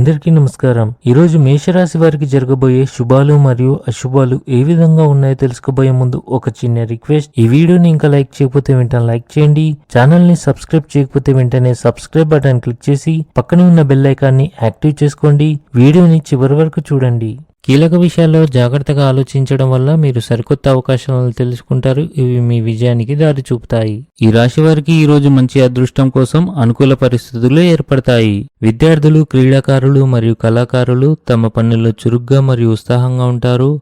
అందరికీ నమస్కారం. ఈరోజు మేషరాశి వారికి జరగబోయే శుభాలు మరియు అశుభాలు ఏ విధంగా ఉన్నాయో తెలుసుకోబోయే ముందు ఒక చిన్న రిక్వెస్ట్. ఈ వీడియోని ఇంకా లైక్ చేయకపోతే వెంటనే లైక్ చేయండి. ఛానల్ ని సబ్స్క్రైబ్ చేయకపోతే వెంటనే సబ్స్క్రైబ్ బటన్ క్లిక్ చేసి పక్కనే ఉన్న బెల్ ఐకాన్ని యాక్టివ్ చేసుకోండి. వీడియోని చివరి వరకు చూడండి. కీలక విషయాల్లో జాగ్రత్తగా ఆలోచించడం వల్ల మీరు సరికొత్త అవకాశాలను తెలుసుకుంటారు. ఇవి మీ విజయానికి దారి చూపుతాయి. ఈ రాశి వారికి ఈ రోజు మంచి అదృష్టం కోసం అనుకూల పరిస్థితులు ఏర్పడతాయి. విద్యార్థులు, క్రీడాకారులు మరియు కళాకారులు తమ పనుల్లో చురుగ్గా మరియు ఉత్సాహంగా ఉంటారు.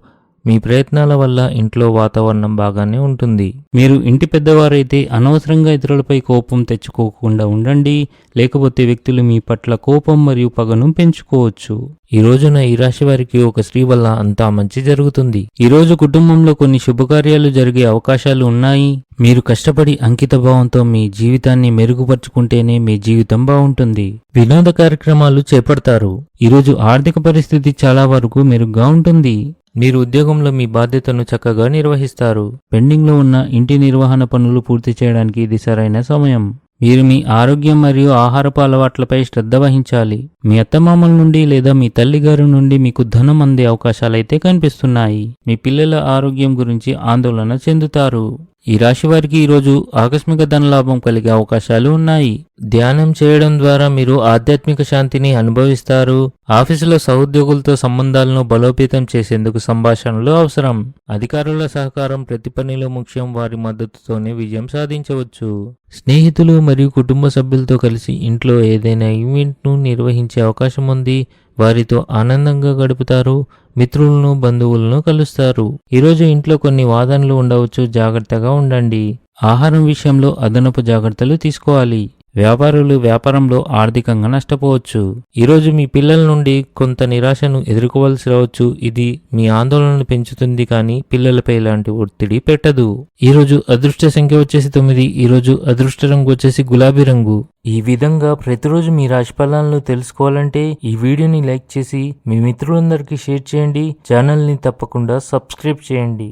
మీ ప్రయత్నాల వల్ల ఇంట్లో వాతావరణం బాగానే ఉంటుంది. మీరు ఇంటి పెద్దవారైతే అనవసరంగా ఇతరులపై కోపం తెచ్చుకోకుండా ఉండండి, లేకపోతే వ్యక్తులు మీ పట్ల కోపం మరియు పగను పెంచుకోవచ్చు. ఈ రోజున ఈ రాశి వారికి ఒక స్త్రీ వల్ల అంతా మంచి జరుగుతుంది. ఈ రోజు కుటుంబంలో కొన్ని శుభకార్యాలు జరిగే అవకాశాలు ఉన్నాయి. మీరు కష్టపడి అంకిత భావంతో మీ జీవితాన్ని మెరుగుపరుచుకుంటేనే మీ జీవితం బాగుంటుంది. వినోద కార్యక్రమాలు చేపడతారు. ఈరోజు ఆర్థిక పరిస్థితి చాలా వరకు మెరుగ్గా ఉంటుంది. మీరు ఉద్యోగంలో మీ బాధ్యతను చక్కగా నిర్వహిస్తారు. పెండింగ్లో ఉన్న ఇంటి నిర్వహణ పనులు పూర్తి చేయడానికి ఇది సరైన సమయం. మీరు మీ ఆరోగ్యం మరియు ఆహారపు అలవాట్లపై శ్రద్ధ వహించాలి. మీ అత్తమామల నుండి లేదా మీ తల్లిగారి నుండి మీకు ధనం అందే అవకాశాలైతే కనిపిస్తున్నాయి. మీ పిల్లల ఆరోగ్యం గురించి ఆందోళన చెందుతారు. ఈ రాశి వారికి ఈరోజు ఆకస్మిక ధనలాభం కలిగే అవకాశాలు ఉన్నాయి. ధ్యానం చేయడం ద్వారా మీరు ఆధ్యాత్మిక శాంతిని అనుభవిస్తారు. ఆఫీసులో సహోద్యోగులతో సంబంధాలను బలోపేతం చేసేందుకు సంభాషణలు అవసరం. అధికారుల సహకారం ప్రతి పనిలో ముఖ్యం. వారి మద్దతుతోనే విజయం సాధించవచ్చు. స్నేహితులు మరియు కుటుంబ సభ్యులతో కలిసి ఇంట్లో ఏదైనా ఈవెంట్ను నిర్వహించే అవకాశం ఉంది. వారితో ఆనందంగా గడుపుతారు. మిత్రులను, బంధువులను కలుస్తారు. ఈరోజు ఇంట్లో కొన్ని వాదనలు ఉండవచ్చు. జాగ్రత్తగా ఉండండి. ఆహారం విషయంలో అదనపు జాగ్రత్తలు తీసుకోవాలి. వ్యాపారులు వ్యాపారంలో ఆర్థికంగా నష్టపోవచ్చు. ఈరోజు మీ పిల్లల నుండి కొంత నిరాశను ఎదుర్కోవాల్సి రావచ్చు. ఇది మీ ఆందోళనను పెంచుతుంది, కానీ పిల్లలపై ఎలాంటి ఒత్తిడి పెట్టదు. ఈరోజు అదృష్ట సంఖ్య వచ్చేసి 9. ఈరోజు అదృష్ట రంగు వచ్చేసి గులాబీ రంగు. ఈ విధంగా ప్రతిరోజు మీ రాశి ఫలాలను తెలుసుకోవాలంటే ఈ వీడియోని లైక్ చేసి మీ మిత్రులందరికీ షేర్ చేయండి. ఛానల్ని తప్పకుండా సబ్స్క్రైబ్ చేయండి.